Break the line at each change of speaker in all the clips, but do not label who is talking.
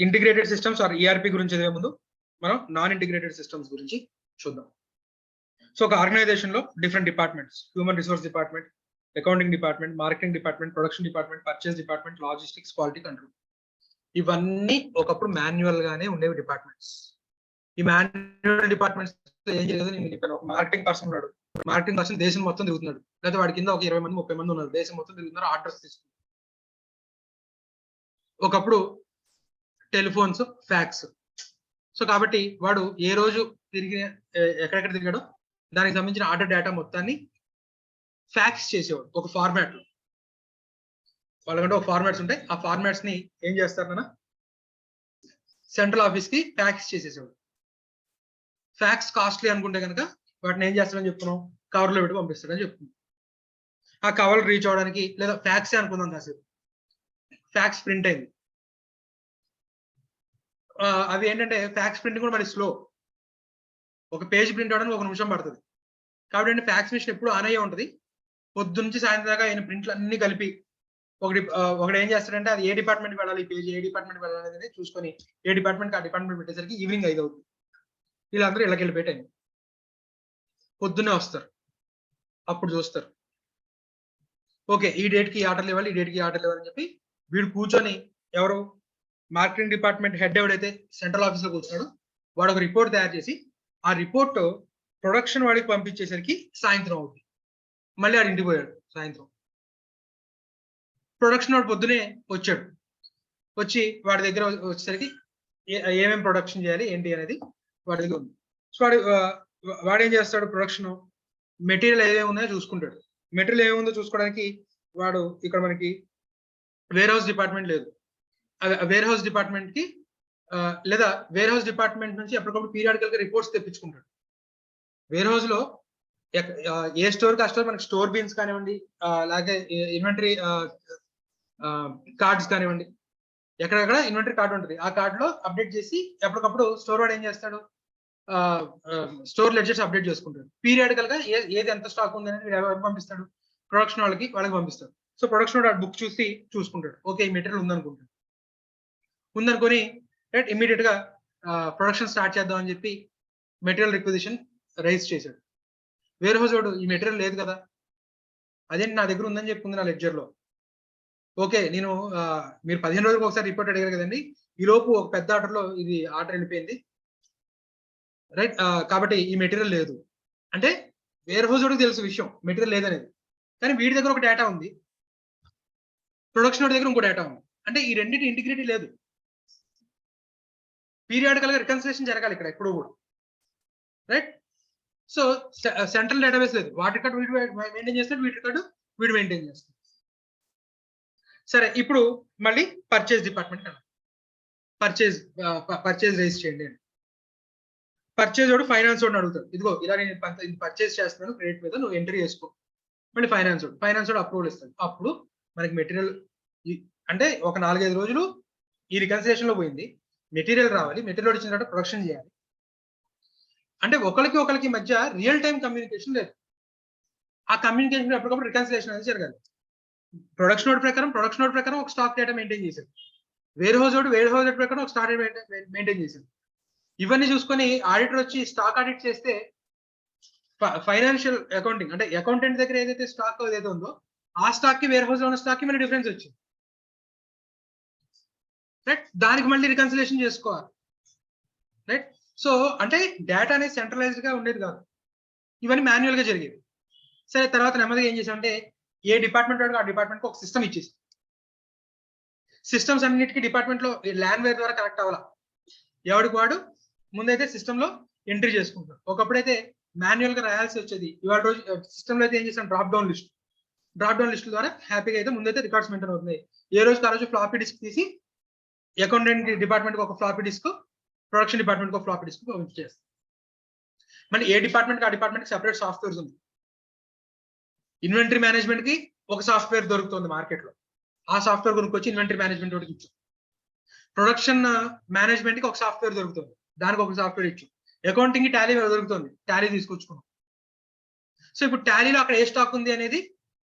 Integrated systems are ERP గురించి చదివే ముందు మనం నాన్ ఇంటిగ్రేటెడ్ సిస్టమ్స్ గురించి చూద్దాం. సో ఒక ఆర్గనైజేషన్ లో different departments, human resource department, accounting department, marketing department, production department, purchase department, logistics, quality control, ఇవన్నీ ఒకప్పుడు మాన్యువల్ గానే ఉండేవి డిపార్ట్మెంట్స్. ఈ మాన్యువల్ డిపార్ట్మెంట్స్ ఏం చేయలేదు. నేను చెప్పాను, ఒక మార్కెటింగ్ పర్సన్ ఉన్నాడు. మార్కెటింగ్ పర్సన్ దేశం మొత్తం తిరుగుతున్నాడు, లేకపోతే వాడి కింద ఒక 20 మంది 30 మంది ఉన్నారు, దేశం మొత్తం తిరుగుతున్నారు, ఆర్డర్స్ తీసుకున్నారు. ఒకప్పుడు టెలిఫోన్స్, ఫ్యాక్స్. సో కాబట్టి వాడు ఏ రోజు తిరిగి ఎక్కడెక్కడ తిరిగాడో దానికి సంబంధించిన ఆర్డర్ డేటా మొత్తాన్ని ఫ్యాక్స్ చేసేవాడు ఒక ఫార్మాట్ లో. వాళ్ళకంటే ఒక ఫార్మాట్స్ ఉంటాయి, ఆ ఫార్మాట్స్ ని ఏం చేస్తారన్నా సెంట్రల్ ఆఫీస్ కి ఫ్యాక్స్ చేసేసేవాడు. ఫ్యాక్స్ కాస్ట్లీ అనుకుంటే కనుక వాటిని ఏం చేస్తాడని చెప్తున్నాం, కవర్ లో పెట్టి పంపిస్తాడని చెప్తున్నాం. ఆ కవర్ రీచ్ అవడానికి, లేదా ఫ్యాక్సే అనుకుందాం కాసేపు, ఫ్యాక్స్ ప్రింట్ అయింది. అవి ఏంటంటే ఫ్యాక్స్ ప్రింట్ కూడా మరి స్లో, ఒక పేజ్ ప్రింట్ అవడానికి 1 నిమిషం పడుతుంది. కాబట్టి ఫ్యాక్స్ మిషన్ ఎప్పుడు ఆన్ అయ్యే ఉంటుంది. పొద్దు నుంచి సాయంత్రం దాకా ఆయన ప్రింట్లు అన్ని కలిపి ఒకటి ఏం చేస్తాడంటే అది ఏ డిపార్ట్మెంట్ వెళ్ళాలి, ఈ పేజ్ ఏ డిపార్ట్మెంట్ వెళ్ళాలి అనేది చూసుకొని ఏ డిపార్ట్మెంట్ ఆ డిపార్ట్మెంట్ పెట్టేసరికి ఈవినింగ్ 5 అవుతుంది. వీళ్ళందరూ ఇళ్ళకి వెళ్ళిపోయే టైం. పొద్దున్నే వస్తారు, అప్పుడు చూస్తారు, ఓకే ఈ డేట్ కి ఆర్డర్లు ఇవ్వాలి, ఈ డేట్ కి ఆర్డర్లు ఇవ్వాలని చెప్పి వీడు కూర్చొని, ఎవరు మార్కెటింగ్ డిపార్ట్మెంట్ హెడ్ ఎవడైతే సెంట్రల్ ఆఫీస్ లో కూర్చున్నాడో వాడు ఒక రిపోర్ట్ తయారు చేసి ఆ రిపోర్ట్ ప్రొడక్షన్ వాడికి పంపించేసరికి సాయంత్రం అవుతుంది. మళ్ళీ ఆడు ఇంటికి పోయాడు. సాయంత్రం ప్రొడక్షన్ వాడు పొద్దునే వచ్చాడు, వచ్చి వాడి దగ్గర వచ్చేసరికి ఏమేమి ప్రొడక్షన్ చేయాలి ఏంటి అనేది వాడి దగ్గర ఉంది. సో వాడు ఏం చేస్తాడు, ప్రొడక్షన్ మెటీరియల్ ఏమేమి ఉన్నాయో చూసుకుంటాడు. మెటీరియల్ ఏముందో చూసుకోవడానికి వాడు ఇక్కడ మనకి వేర్ హౌస్ డిపార్ట్మెంట్ లేదు, వేర్ హౌస్ డిపార్ట్మెంట్ కి లేదా వేర్ హౌస్ డిపార్ట్మెంట్ నుంచి ఎప్పటికప్పుడు పీరియాడికల్ గా రిపోర్ట్స్ తెప్పించుకుంటాడు. వేర్ హౌస్ లో ఏ స్టోర్ కి ఆ స్టోర్ మనకి స్టోర్ బీన్స్ కానివ్వండి, అలాగే ఇన్వెంటరీ కార్డ్స్ కానివ్వండి, ఎక్కడెక్కడ ఇన్వెంటరీ కార్డు ఉంటుంది, ఆ కార్డు లో అప్డేట్ చేసి ఎప్పటికప్పుడు స్టోర్ వాడు ఏం చేస్తాడు, స్టోర్ లెడ్జర్స్ అప్డేట్ చేసుకుంటాడు. పీరియాడికల్ గా ఏది ఎంత స్టాక్ ఉంది అనేది ఎవరికి పంపిస్తాడు, ప్రొడక్షన్ వాళ్ళకి పంపిస్తాడు. సో ప్రొడక్షన్ వాడు బుక్ చూసి చూసుకుంటాడు, ఓకే ఈ మెటీరియల్ ఉందనుకుంటాడు. ఉందనుకొని రైట్ ఇమీడియట్ గా ప్రొడక్షన్ స్టార్ట్ చేద్దాం అని చెప్పి మెటీరియల్ రిక్విజిషన్ రైజ్ చేశాడు. వేర్ హౌస్ వాడు ఈ మెటీరియల్ లేదు కదా, అదేంటి నా దగ్గర ఉందని చెప్పుకుంది నా లెడ్జర్ లో, ఓకే నేను మీరు 15 రోజులకు ఒకసారి రిపోర్ట్ అడిగారు కదండి, ఈ లోపు ఒక పెద్ద ఆర్డర్ లో ఇది ఆర్డర్ వెళ్ళిపోయింది రైట్, కాబట్టి ఈ మెటీరియల్ లేదు అంటే వేర్ హౌస్ వాడికి తెలుసు విషయం మెటీరియల్ లేదనేది. కానీ వీడి దగ్గర ఒక డేటా ఉంది, ప్రొడక్షన్ వాడి దగ్గర ఇంకో డేటా ఉంది, అంటే ఈ రెండింటి ఇంటిగ్రిటీ లేదు. పీరియాడికల్ గా రికన్సిలేషన్ జరగాలి ఇక్కడ ఎప్పుడు కూడా రైట్. సో సెంట్రల్ డేటాబేస్ లేదు, వాటి రికార్డు వీడు మెయింటైన్ చేస్తాడు, వీటి రికార్డు వీడు మెయింటైన్ చేస్తాడు. సరే ఇప్పుడు మళ్ళీ పర్చేస్ డిపార్ట్మెంట్ అన్న పర్చేస్ రైజ్ చేయండి అని. పర్చేజ్ వాడు ఫైనాన్స్ వాడిని అడుగుతాడు, ఇదిగో ఇలా నేను పర్చేస్ చేస్తున్నాను క్రెడిట్ మీద, నువ్వు ఎంట్రీ చేసుకో. మళ్ళీ ఫైనాన్స్ వాడు అప్రూవల్ ఇస్తాడు. అప్పుడు మనకి మెటీరియల్ అంటే ఒక 4-5 రోజులు ఈ రికన్సిలేషన్ లో పోయింది. మెటీరియల్ రావాలి, మెటీరియల్ వచ్చిన తర్వాత ప్రొడక్షన్ చేయాలి. అంటే ఒకరికి మధ్య రియల్ టైం కమ్యూనికేషన్ లేదు. ఆ కమ్యూనికేషన్ ఎప్పటికప్పుడు రికన్సిలేషన్ అనేది జరగాలి. ప్రొడక్షన్ నోట్ ప్రకారం ఒక స్టాక్ డేటా మెయింటైన్ చేశాడు, వేర్ హౌస్ ప్రకారం ఒక స్టాక్ మెయింటైన్ చేశాడు. ఇవన్నీ చూసుకొని ఆడిటర్ వచ్చి స్టాక్ ఆడిట్ చేస్తే ఫైనాన్షియల్ అకౌంటింగ్ అంటే అకౌంటెంట్ దగ్గర ఏదైతే స్టాక్ ఏదైతే ఉందో ఆ స్టాక్ కి వేర్ హౌస్ లో ఉన్న స్టాక్ కి మళ్ళీ డిఫరెన్స్ వచ్చింది రైట్. దానికి మళ్ళీ రికన్సిలేషన్ చేసుకోవాలి రైట్. సో అంటే డేటా అనేది సెంట్రలైజ్డ్ గా ఉండేది కాదు, ఇవన్నీ మాన్యువల్ గా జరిగేవి. సరే తర్వాత నెమ్మదిగా ఏం చేసామంటే ఏ డిపార్ట్మెంట్ వాడికి ఆ డిపార్ట్మెంట్ కి ఒక సిస్టమ్ ఇచ్చేసి, సిస్టమ్స్ అన్నిటికీ డిపార్ట్మెంట్ లో ల్యాన్ వేర్ ద్వారా కనెక్ట్ అవ్వాలా, ఎవడికి వాడు ముందైతే సిస్టమ్ లో ఎంట్రీ చేసుకుంటాడు. ఒకప్పుడైతే మాన్యువల్ గా రాయాల్సి వచ్చేది, ఇవాళ రోజు సిస్టమ్ లో అయితే ఏం చేసాం, డ్రాప్ డౌన్ లిస్ట్ ద్వారా హ్యాపీగా అయితే ముందైతే రికార్డ్స్ మెయింటైన్ అవుతున్నాయి. ఏ రోజు ఆ రోజు ఫ్లాపీ డిస్క్ తీసి అకౌంటెంట్ డిపార్ట్మెంట్ కి ఒక ఫ్లాపీ డిస్క్, ప్రొడక్షన్ డిపార్ట్మెంట్ కి ఒక ఫ్లాపీ డిస్క్ చేస్తాం. మళ్ళీ ఏ డిపార్ట్మెంట్ ఆ డిపార్ట్మెంట్ కి సెపరేట్ సాఫ్ట్వేర్స్ ఉంది. ఇన్వెంటరీ మేనేజ్మెంట్ కి ఒక సాఫ్ట్వేర్ దొరుకుతుంది మార్కెట్ లో, ఆ సాఫ్ట్వేర్ కొనుక్కొచ్చి ఇన్వెంటరీ మేనేజ్మెంట్ వాడికి ఇచ్చాం. ప్రొడక్షన్ మేనేజ్మెంట్ కి ఒక సాఫ్ట్వేర్ దొరుకుతుంది, దానికి ఒక సాఫ్ట్వేర్ ఇచ్చాం. అకౌంటింగ్ కి టాలీ దొరుకుతుంది, టాలీ తీసుకొచ్చుకున్నాం. సో ఇప్పుడు టాలీలో అక్కడ ఏ స్టాక్ ఉంది అనేది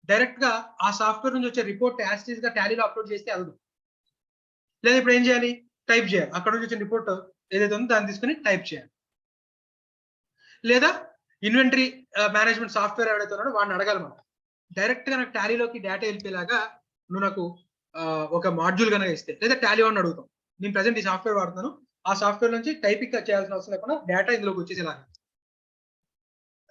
డైరెక్ట్ గా ఆ సాఫ్ట్వేర్ నుంచి వచ్చే రిపోర్ట్ యాజ్ గా టాలీలో అప్లోడ్ చేస్తే అవ్వదు. లేదా ఇప్పుడు ఏం చేయాలి, టైప్ చేయాలి. అక్కడ నుంచి వచ్చిన రిపోర్ట్ ఏదైతే ఉందో దాన్ని తీసుకొని టైప్ చేయాలి. లేదా ఇన్వెంటరీ మేనేజ్మెంట్ సాఫ్ట్వేర్ ఎవరైతే ఉన్నాడో వాడిని అడగాలి మనం. డైరెక్ట్ గా నాకు టాలీలోకి డేటా వెళ్ళిపోయేలాగా నువ్వు నాకు ఒక మాడ్యూల్ కనుక ఇస్తే, లేదా టాలీ వాడిని అడుగుతాం, నేను ప్రజెంట్ ఈ సాఫ్ట్వేర్ వాడుతున్నాను, ఆ సాఫ్ట్వేర్ నుంచి టైపింగ్ చేయాల్సిన అవసరం లేకుండా డేటా ఇందులోకి వచ్చేసేలాగా.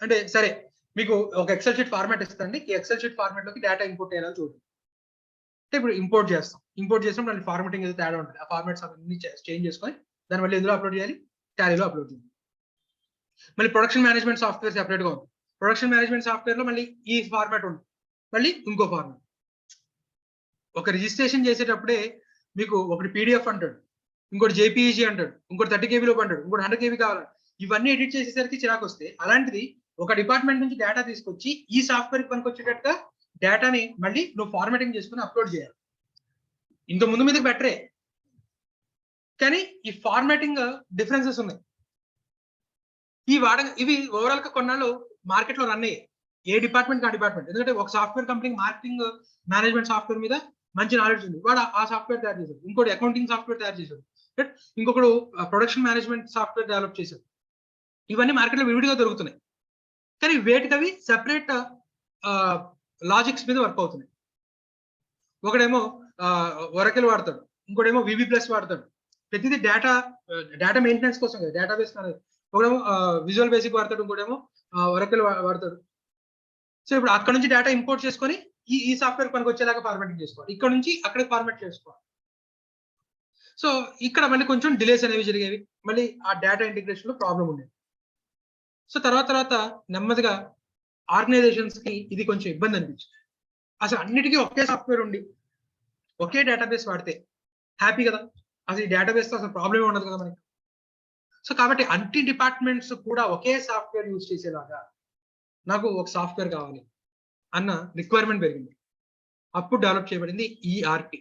అంటే సరే మీకు ఒక ఎక్సెల్ షీట్ ఫార్మాట్ ఇస్తుంది, ఈ ఎక్సెల్ షీట్ ఫార్మాట్ లోకి డేటా ఇంపోర్ట్ చేయాలని చూడండి. అంటే ఇప్పుడు ఇంపోర్ట్ చేస్తాం, ఇంపోర్ట్ చేసినప్పుడు మళ్ళీ ఫార్మాటింగ్ ఏదో తేడా ఉంటుంది, ఆ ఫార్మాట్స్ అన్ని చేంజ్ చేసుకొని దాన్ని మళ్ళీ ఎందులో అప్లోడ్ చేయాలి, టాలీలో అప్లోడ్ చేయాలి. మళ్ళీ ప్రొడక్షన్ మేనేజ్మెంట్ సాఫ్ట్వేర్ సెపరేట్ గా ఉంది. ప్రొడక్షన్ మేనేజ్మెంట్ సాఫ్ట్వేర్ లో మళ్ళీ ఈ ఫార్మాట్ ఉంది, మళ్ళీ ఇంకో ఫార్మాట్. ఒక రిజిస్ట్రేషన్ చేసేటప్పుడే మీకు ఒకటి పీడిఎఫ్ అంటాడు, ఇంకోటి జేపీఈజీ అంటాడు, ఇంకోటి 30 KB లోపు అంటాడు, ఇంకోటి 100 KB కావాలి. ఇవన్నీ ఎడిట్ చేసేసరికి చిరాకు వస్తే, అలాంటిది ఒక డిపార్ట్మెంట్ నుంచి డేటా తీసుకొచ్చి ఈ సాఫ్ట్వేర్ పనికి వచ్చేటట్టుగా డేటాని మళ్ళీ నువ్వు ఫార్మాటింగ్ చేసుకుని అప్లోడ్ చేయాలి. ఇంత ముందు మీద బెటరే, కానీ ఈ ఫార్మాటింగ్ డిఫరెన్సెస్ ఉన్నాయి. ఇవి ఓవరాల్ గా కొన్నాళ్ళు మార్కెట్ లో రన్ అయ్యాయి, ఏ డిపార్ట్మెంట్ ఆ డిపార్ట్మెంట్. ఎందుకంటే ఒక software company marketing management software మీద మంచి నాలెడ్జ్ ఉంది, వాడు ఆ సాఫ్ట్వేర్ తయారు చేశాడు. ఇంకోటి అకౌంటింగ్ సాఫ్ట్వేర్ తయారు చేశాడు, ఇంకొకడు ప్రొడక్షన్ మేనేజ్మెంట్ సాఫ్ట్వేర్ డెవలప్ చేశాడు. ఇవన్నీ మార్కెట్ లో విడివిడిగా దొరుకుతున్నాయి, కానీ వేటికవి సెపరేట్ లాజిక్స్ మీద వర్క్ అవుతున్నాయి. ఒకడేమో ఒరకెల్ వాడతాడు, ఇంకోటేమో వివి ప్లస్ వాడతాడు. ప్రతిదీ డేటా మెయింటెనెన్స్ కోసం కదా, డేటాబేస్ అనేది. ఒకడేమో విజువల్ బేసిక్ వాడతాడు, ఇంకోటేమో ఒరకెల్ వాడతాడు. సో ఇప్పుడు అక్కడ నుంచి డేటా ఇంపోర్ట్ చేసుకొని ఈ సాఫ్ట్వేర్ పనికి వచ్చేలాగా ఫార్మాటింగ్ చేసుకోవాలి, ఇక్కడ నుంచి అక్కడికి ఫార్మాట్ చేసుకోవాలి. సో ఇక్కడ మళ్ళీ కొంచెం డిలేస్ అనేవి జరిగేవి, మళ్ళీ ఆ డేటా ఇంటిగ్రేషన్ లో ప్రాబ్లం ఉండేది. సో తర్వాత నెమ్మదిగా ఆర్గనైజేషన్స్ కి ఇది కొంచెం ఇబ్బంది అనిపించింది. అసలు అన్నిటికీ ఒకే సాఫ్ట్వేర్ ఉండి ఒకే డేటాబేస్ వాడితే హ్యాపీ కదా, అసలు ఈ డేటాబేస్ తో అసలు ప్రాబ్లమే ఉండదు కదా మనకి. సో కాబట్టి అన్ని డిపార్ట్మెంట్స్ కూడా ఒకే సాఫ్ట్వేర్ యూజ్ చేసేలాగా నాకు ఒక సాఫ్ట్వేర్ కావాలి అన్న రిక్వైర్మెంట్ పెరిగింది. అప్పుడు డెవలప్ చేయబడింది ఈఆర్పి,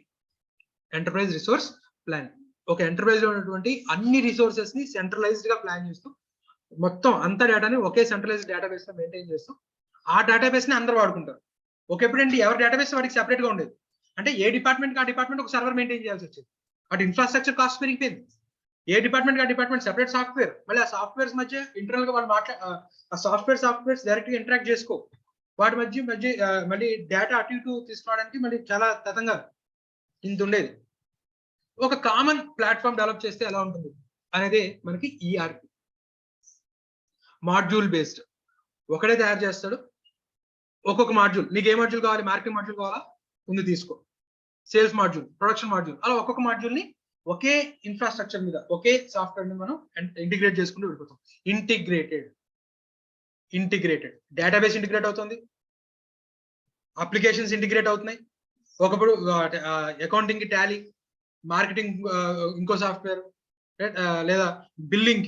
ఎంటర్ప్రైజ్ రిసోర్స్ ప్లాన్. ఒక ఎంటర్ప్రైజ్ లో ఉన్నటువంటి అన్ని రిసోర్సెస్ ని సెంట్రలైజ్డ్ గా ప్లాన్ చేస్తూ మొత్తం అంత డేటాని ఒకే సెంట్రలైజ్డ్ డేటాబేస్ లో మెయింటైన్ చేస్తూ ఆ డేటాబేస్ ని అందరూ వాడుకుంటారు. ఒకప్పుడేంటి ఎవరి డేటాబేస్ వాడికి సెపరేట్ గా ఉండేది, అంటే ఏ డిపార్ట్మెంట్ ఆ డిపార్ట్మెంట్ ఒక సర్వర్ మెయింటైన్ చేయాల్సి వచ్చేది. అటు ఇన్ఫ్రాస్ట్రక్చర్ కాస్ట్ పెరిగిపోయింది, ఏ డిపార్ట్మెంట్ ఆ డిపార్ట్మెంట్ సెపరేట్ సాఫ్ట్వేర్, మళ్ళీ ఆ సాఫ్ట్వేర్స్ మధ్య ఇంటర్నల్ గా వాళ్ళు ఆ సాఫ్ట్వేర్స్ డైరెక్ట్ గా ఇంటరాక్ట్ చేసుకో, వాటి మధ్య మళ్ళీ డేటా అటు ఇటు తీసుకోవడానికి మళ్ళీ చాలా తతంగా ఇంత ఉండేది. ఒక కామన్ ప్లాట్ఫామ్ డెవలప్ చేస్తే ఎలా ఉంటుంది అనేది మనకి ఈఆర్పి. మాడ్యూల్ బేస్డ్, ఒకడే తయారు చేస్తాడు. ఒక్కొక్క మాడ్యూల్, నీకు ఏ మాడ్యూల్ కావాలి, మార్కెటింగ్ మాడ్యూల్ కావాలా ఉంది తీసుకో, సేల్స్ మాడ్యూల్, ప్రొడక్షన్ మాడ్యూల్, అలా ఒక్కొక్క మాడ్యూల్ ని ఒకే ఇన్ఫ్రాస్ట్రక్చర్ మీద ఒకే సాఫ్ట్వేర్ ని మనం ఇంటిగ్రేట్ చేసుకుంటూ వెళ్ళిపోతాం. ఇంటిగ్రేటెడ్ డేటాబేస్ ఇంటిగ్రేట్ అవుతుంది, అప్లికేషన్స్ ఇంటిగ్రేట్ అవుతున్నాయి. ఒకప్పుడు అకౌంటింగ్ కి టాలీ, మార్కెటింగ్ ఇంకో సాఫ్ట్వేర్, లేదా బిల్లింగ్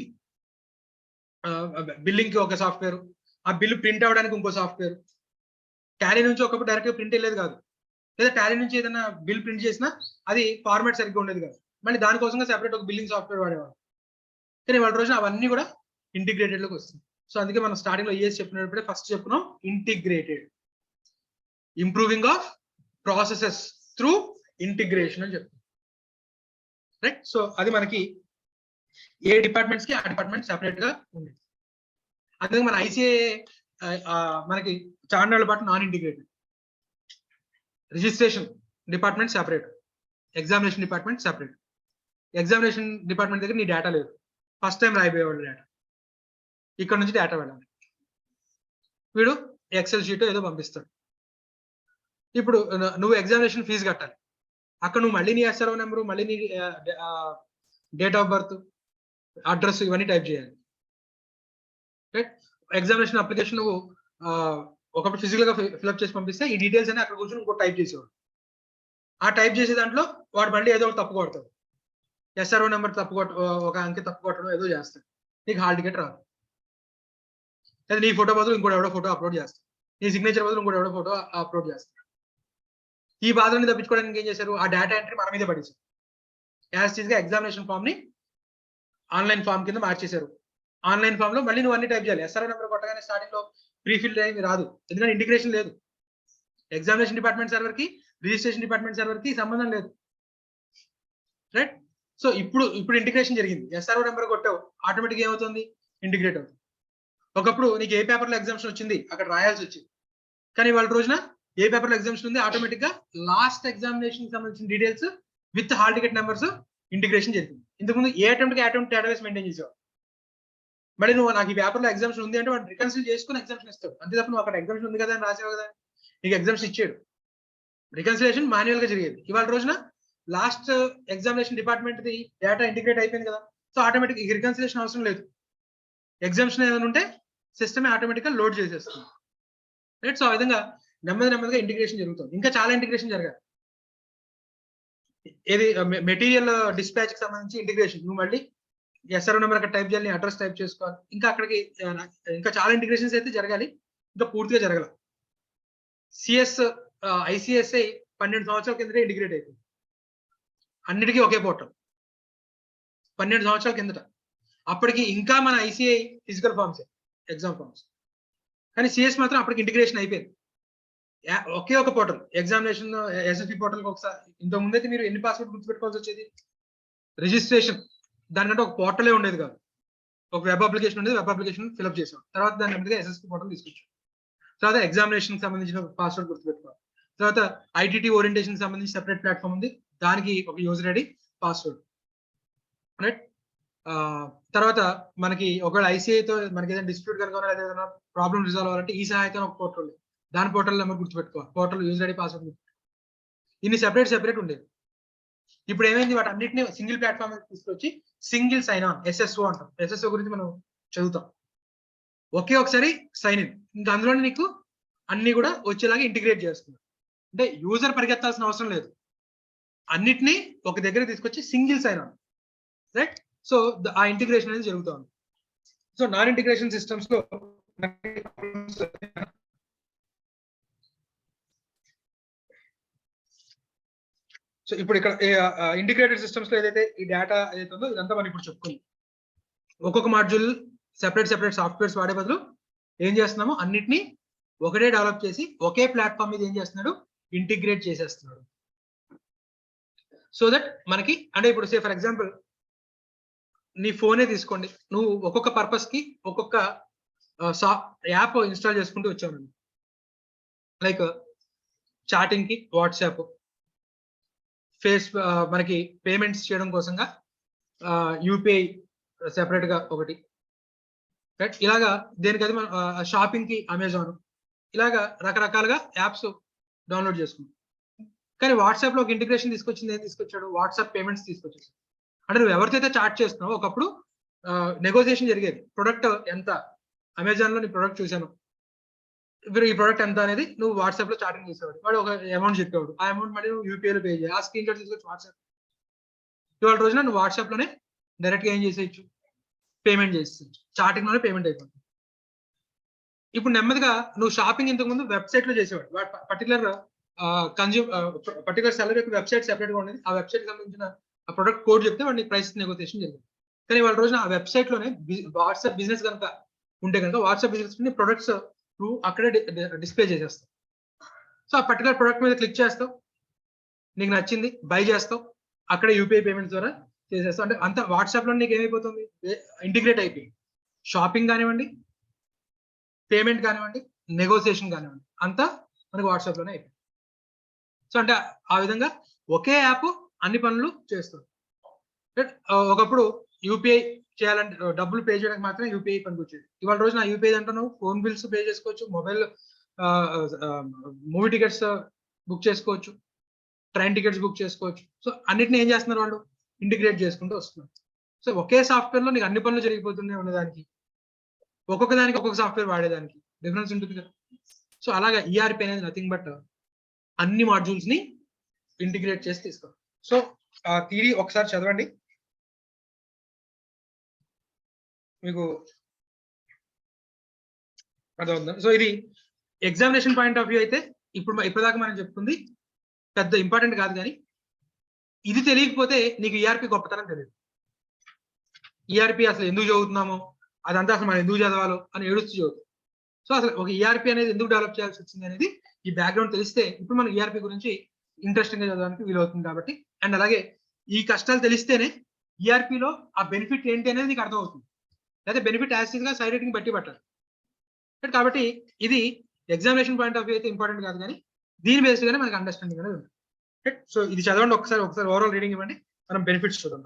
కి ఒక సాఫ్ట్వేర్, ఆ బిల్లు ప్రింట్ అవ్వడానికి ఇంకో సాఫ్ట్వేర్. టాలీ నుంచి ఒకప్పుడు డైరెక్ట్ ప్రింట్ వెళ్ళేది కాదు, లేదా టాలీ నుంచి ఏదైనా బిల్ ప్రింట్ చేసినా అది ఫార్మాట్ సరిగ్గా ఉండేది కాదు, మళ్ళీ దానికోసంగా సెపరేట్ ఒక బిల్లింగ్ సాఫ్ట్వేర్ వాడేవాడు. కానీ వాళ్ళ రోజున అవన్నీ కూడా ఇంటిగ్రేటెడ్ లోకి వస్తుంది. సో అందుకే మనం స్టార్టింగ్ లో ఏఎస్ చెప్పినప్పుడే ఫస్ట్ చెప్పుకున్నాం integrated, improving of processes through integration అని చెప్తాం, రైట్. సో అది మనకి ఏ డిపార్ట్మెంట్స్ కి ఆ డిపార్ట్మెంట్ సెపరేట్ గా ఉంది. అందుకే మన ఐసిఏ మనకి చాలా పాటు non integrated. Registration department separate, examination department separate. Examination department దగ్గర నీ డేటా లేదు, ఫస్ట్ టైం రాయిపోయేవాళ్ళు డేటా, ఇక్కడ నుంచి డేటా వెళ్ళాలి. వీడు ఎక్సెల్ షీట్ ఏదో పంపిస్తాడు. ఇప్పుడు నువ్వు ఎగ్జామినేషన్ ఫీజు కట్టాలి, అక్కడ నువ్వు మళ్ళీ నీ ఎస్ఆర్ఓ నెంబరు, మళ్ళీ నీ డేట్ ఆఫ్ బర్త్, అడ్రస్ ఇవన్నీ టైప్ చేయాలి. ఎగ్జామినేషన్ అప్లికేషన్ నువ్వు ఒకప్పుడు ఫిజికల్ గా ఫిల్అప్ చేసి పంపిస్తే ఈ డీటెయిల్స్ అని అక్కడ కూర్చొని ఇంకో టైప్ చేసేవాడు. ఆ టైప్ చేసే దాంట్లో వాడు మళ్ళీ ఏదో తప్పు కొడతాడు, ఎస్ఆర్ఓ నెంబర్ తప్పు ఒక అంకె తప్పు కొట్టడం ఏదో చేస్తాడు, నీకు హాల్ టికెట్ రాదు. లేదా నీ ఫోటో బదులు ఇంకోటి ఎవడో ఫోటో అప్లోడ్ చేస్తాడు, నీ సిగ్నేచర్ బదులు ఇంకోటి ఎవడో ఫోటో అప్లోడ్ చేస్తాడు. ఈ బాధలను తప్పించుకోవడానికి ఏం చేశారు, ఆ డేటా ఎంట్రీ మన మీద పడేశారు. యాజ్ టీజ్ గా ఎగ్జామినేషన్ ఫామ్ ని ఆన్లైన్ ఫామ్ కింద మార్చేశారు. ఆన్లైన్ ఫామ్ లో మళ్ళీ నువ్వు అన్ని టైప్ చేయాలి. ఎస్ఆర్ఓ నెంబర్ కొట్టగానే స్టార్టింగ్ లో ప్రీఫిల్ అయ్యి రాదు, ఎందుకంటే ఇంటిగ్రేషన్ లేదు. ఎగ్జామినేషన్ డిపార్ట్మెంట్ సర్వర్ కి రిజిస్ట్రేషన్ డిపార్ట్మెంట్ సర్వర్ కి సంబంధం లేదు, రైట్. సో ఇప్పుడు ఇంటిగ్రేషన్ జరిగింది, ఎస్ఆర్ఓ నెంబర్ కొట్టావు, ఆటోమేటిక్ ఏమవుతుంది, ఇంటిగ్రేట్ అవుతుంది. ఒకప్పుడు నీకు ఏ పేపర్ లో ఎగ్జామ్షన్ వచ్చింది అక్కడ రాయాల్సి వచ్చింది, కానీ వాళ్ళ రోజున ఏ పేపర్ లో ఎగ్జామ్షన్ ఉంది ఆటోమేటిక్ గా లాస్ట్ ఎగ్జామినేషన్ సంబంధించిన details with hall ticket numbers integration జరిగింది. ఇంతకుముందు ఏ అటెంప్ట్ డేటాబేస్ మెయింటైన్ చేసేవాడు. మరి నువ్వు నాకు ఈ పేపర్ లో ఎగ్జామ్షన్ ఉంది అంటే వాడు రికన్సిల్ చేసుకుని ఎగ్జామ్షన్ ఇస్తాడు, అంతే తప్ప నువ్వు అక్కడ ఎగ్జామ్షన్ ఉంది కదా అని రాసేవావు కదా, నీకు ఎగ్జామ్షన్ ఇచ్చాడు. రికన్సిలేషన్ మాన్యువల్ గా జరిగేది. ఇవాళ రోజున last examination department the data integrate అయిపోయింది కదా, సో ఆటోమేటిక్ ఈ రికన్సిలేషన్ అవసరం లేదు. ఎగ్జామ్షన్ ఏమైనా ఉంటే సిస్టమ్ ఆటోమేటిక్ గా లోడ్ చేసేస్తుంది, రైట్. సో ఆ విధంగా నెమ్మదిగా ఇంటిగ్రేషన్ జరుగుతుంది. ఇంకా చాలా ఇంటిగ్రేషన్ జరగాలి. ఏది మెటీరియల్ డిస్పాచ్ కి సంబంధించి ఇంటిగ్రేషన్, నువ్వు మళ్ళీ ఎస్ఆర్ఓ నెంబర్ అక్కడ టైప్ చేయాలి, అడ్రస్ టైప్ చేసుకోవాలి, ఇంకా అక్కడికి ఇంకా చాలా ఇంటిగ్రేషన్స్ అయితే జరగాలి, ఇంకా పూర్తిగా జరగాలి. ఐసిఎస్ఐ 12 సంవత్సరాల కిందటే ఇంటిగ్రేట్ అయిపోయింది, అన్నిటికీ ఒకే పోర్టల్ 12 సంవత్సరాల కిందట. అప్పటికి ఇంకా మన ICI physical forms, exam forms, కానీ సిఎస్ మాత్రం అప్పటికి ఇంటిగ్రేషన్ అయిపోయింది, ఒకే ఒక పోర్టల్. ఎగ్జామినేషన్ ఎస్ఎస్పి పోర్టల్ ఒకసారి, ఇంతకు ముందైతే మీరు ఎన్ని పాస్వర్డ్ గుర్తుపెట్టుకోవాల్సి వచ్చేది, రిజిస్ట్రేషన్ దానికంటే ఒక పోర్టలే ఉండేది కాదు, ఒక వెబ్ అప్లికేషన్ ఉండేది, వెబ్ అప్లికేషన్ ఫిల్అప్ చేసాం, తర్వాత దాని నెమ్మదిగా ఎస్ఎస్పి పోర్టల్ తీసుకొచ్చాం. తర్వాత ఎగ్జామినేషన్ సంబంధించిన పాస్వర్డ్ గుర్తుపెట్టుకోవాలి. తర్వాత ఐటీటీ ఓరియంటేషన్ సంబంధించి సెపరేట్ ప్లాట్ఫామ్ ఉంది, దానికి ఒక యూజర్ ఐడి పాస్వర్డ్, రైట్. తర్వాత మనకి ఒకవేళ ఐసీఐతో మనకి ఏదైనా డిస్ప్యూట్ కనుక ఏదైనా ప్రాబ్లమ్ రిజాల్వ్ అవ్వాలంటే ఈ సహాయత ఒక పోర్టల్ ఉంది, దాని పోర్టల్ నెంబర్ గుర్తుపెట్టుకోవాలి, పోర్టల్ యూజర్ ఐడి పాస్వర్డ్ గుర్తుపెట్టుకోవాలి. ఇన్ని సెపరేట్ ఉండేది. ఇప్పుడు ఏమైంది, వాటి అన్నింటినీ సింగిల్ ప్లాట్ఫామ్ తీసుకొచ్చి సింగిల్ సైన్ ఆన్, ఎస్ఎస్ఓ అంటాం. ఎస్ఎస్ఓ గురించి మనం చదువుతాం. ఒకే ఒకసారి సైన్ ఇన్, ఇంకా అందులోనే నీకు అన్ని కూడా వచ్చేలాగా ఇంటిగ్రేట్ చేస్తున్నారు. అంటే యూజర్ పరిగెత్తాల్సిన అవసరం లేదు, అన్నిటినీ ఒక దగ్గర తీసుకొచ్చి single sign on, right. So ఆ ఇంటిగ్రేషన్ అనేది జరుగుతూ ఉంది. సో నాన్ ఇంటిగ్రేషన్ సిస్టమ్స్ లో సో ఇప్పుడు ఇక్కడ ఇంటిగ్రేటెడ్ సిస్టమ్స్ లో ఏదైతే ఈ డేటా ఏదైతే ఉందో ఇదంతా మనం ఇప్పుడు చెప్పుకుంది. ఒక్కొక్క మాడ్యూల్ సెపరేట్ సాఫ్ట్వేర్స్ వాడే బదులు ఏం చేస్తున్నాము, అన్నిటినీ ఒకటే డెవలప్ చేసి ఒకే ప్లాట్ఫామ్ మీద ఏం చేస్తున్నాడు, ఇంటిగ్రేట్ చేసేస్తున్నాడు. సో దట్ మనకి అంటే ఇప్పుడు సే ఫర్ ఎగ్జాంపుల్ నీ ఫోనే తీసుకోండి, నువ్వు ఒక్కొక్క పర్పస్ కి ఒక్కొక్క యాప్ ఇన్స్టాల్ చేసుకుంటూ వచ్చావు. లైక్ చాటింగ్ కి వాట్సాప్, మనకి పేమెంట్స్ చేయడం కోసంగా యూపీఐ సెపరేట్ గా ఒకటి, రైట్. ఇలాగా దేనికది మనం షాపింగ్ కి అమెజాన్, ఇలాగా రకరకాలుగా యాప్స్ డౌన్లోడ్ చేసుకున్నాం. కానీ వాట్సాప్ లో ఒక ఇంటిగ్రేషన్ తీసుకొచ్చింది, ఏం తీసుకొచ్చాడు, వాట్సాప్ పేమెంట్స్ తీసుకొచ్చేసి. అంటే నువ్వు ఎవరితో అయితే చాట్ చేస్తున్నావు, ఒకప్పుడు నెగోసియేషన్ జరిగేది, ప్రొడక్ట్ ఎంత, అమెజాన్ లో నీ ప్రొడక్ట్ చూశాను, ఇప్పుడు ఈ ప్రొడక్ట్ ఎంత అనేది నువ్వు వాట్సాప్ లో చాటింగ్ చేసేవాడు, వాడు ఒక అమౌంట్ చెప్పేవాడు, ఆ అమౌంట్ మళ్ళీ నువ్వు యూపీఐలో పే చేయాలి, ఆ స్క్రీన్ షాట్ తీసుకొచ్చి వాట్సాప్. ఇవాళ రోజున నువ్వు వాట్సాప్ లోనే డైరెక్ట్ గా ఏం చేసేయచ్చు, పేమెంట్ చేసేయచ్చు, చాటింగ్ లోనే పేమెంట్ అయిపోతుంది. ఇప్పుడు నెమ్మదిగా నువ్వు షాపింగ్ ఇంతకు ముందు వెబ్సైట్ లో చేసేవాడు, పర్టికులర్ పర్టికులర్ సెలర్ యొక్క వెబ్సైట్ సెపరేట్ గా ఉండేది, ఆ వెబ్సైట్ సంబంధించిన ఆ ప్రొడక్ట్ కోడ్ చెప్తే వాడిని ప్రైస్ నెగోసియేషన్ జరిగింది. కానీ వాళ్ళ రోజున ఆ వెబ్సైట్ లోనే వాట్సాప్ బిజినెస్ కనుక ఉంటే కనుక వాట్సాప్ బిజినెస్ ప్రొడక్ట్స్ నువ్వు అక్కడే డిస్ప్లే చేసేస్తావు. సో ఆ పర్టికులర్ ప్రొడక్ట్ మీద క్లిక్ చేస్తావు, నీకు నచ్చింది బై చేస్తావు, అక్కడే యూపీఐ పేమెంట్స్ ద్వారా చేసేస్తావు. అంటే అంత వాట్సాప్ లో నీకు ఏమైపోతుంది, ఇంటిగ్రేట్ అయిపోయి షాపింగ్ కానివ్వండి, పేమెంట్ కానివ్వండి, నెగోసియేషన్ కానివ్వండి, అంతా మనకి వాట్సాప్ లోనే అయిపోయింది. సో అంటే ఆ విధంగా ఒకే యాప్ అన్ని పనులు చేస్తుంది. ఒకప్పుడు యూపీఐ చేయాలంటే డబ్బులు పే చేయడానికి మాత్రమే యూపీఐ పనికి వచ్చేది. ఇవాళ రోజు నా యూపీఐ అంటే నువ్వు ఫోన్ బిల్స్ పే చేసుకోవచ్చు, మొబైల్ మూవీ టికెట్స్ బుక్ చేసుకోవచ్చు, ట్రైన్ టికెట్స్ బుక్ చేసుకోవచ్చు. సో అన్నిటిని ఏం చేస్తున్నారు వాళ్ళు, ఇంటిగ్రేట్ చేసుకుంటూ వస్తున్నారు. సో ఒకే సాఫ్ట్వేర్ లో నీకు అన్ని పనులు జరిగిపోతున్నాయి ఉన్నదానికి, ఒక్కొక్క దానికి ఒక్కొక్క సాఫ్ట్వేర్ వాడేదానికి డిఫరెన్స్ ఉంటుంది కదా. సో అలాగా ఈఆర్పీ అనేది నథింగ్ బట్ అన్ని మాడ్యూల్స్ ని ఇంటిగ్రేట్ చేసి తీసుకోవాలి. సో ఆ థియరీ ఒకసారి చదవండి, మీకు అర్థమవుతుంది. సో ఇది ఎగ్జామినేషన్ పాయింట్ ఆఫ్ వ్యూ అయితే ఇప్పటిదాకా మనం చెప్పుకుంది పెద్ద ఇంపార్టెంట్ కాదు, కానీ ఇది తెలియకపోతే నీకు ఈఆర్పీ గొప్పతనం తెలియదు. ఈఆర్పీ అసలు ఎందుకు చదువుతున్నామో, అదంతా అసలు మనం ఎందుకు చదవాలో అని ఏడుస్తూ చదువుతాం. సో అసలు ఒక ఈఆర్పీ అనేది ఎందుకు డెవలప్ చేయాల్సి వచ్చింది అనేది ఈ బ్యాక్గ్రౌండ్ తెలిస్తే ఇప్పుడు మనం ఈఆర్పీ గురించి ఇంట్రెస్టింగ్ గా చదవడానికి వీలవుతుంది కాబట్టి. అండ్ అలాగే ఈ కష్టాలు తెలిస్తేనే ఈఆర్పిలో ఆ బెనిఫిట్ ఏంటి అనేది నీకు అర్థమవుతుంది. లేదా బెనిఫిట్ యాసిడ్ గా సైడ్ రేటింగ్ బట్టి పట్టాలి. కాబట్టి ఇది ఎగ్జామినేషన్ పాయింట్ ఆఫ్ వ్యూ అయితే ఇంపార్టెంట్ కాదు, కానీ దీని బేస్డ్ గానే మనకి అండర్స్టాండింగ్ అనేది ఉంది. సో ఇది చదవండి ఒకసారి ఓవరాల్ రీడింగ్ ఇవ్వండి, మనం బెనిఫిట్స్ చూద్దాం.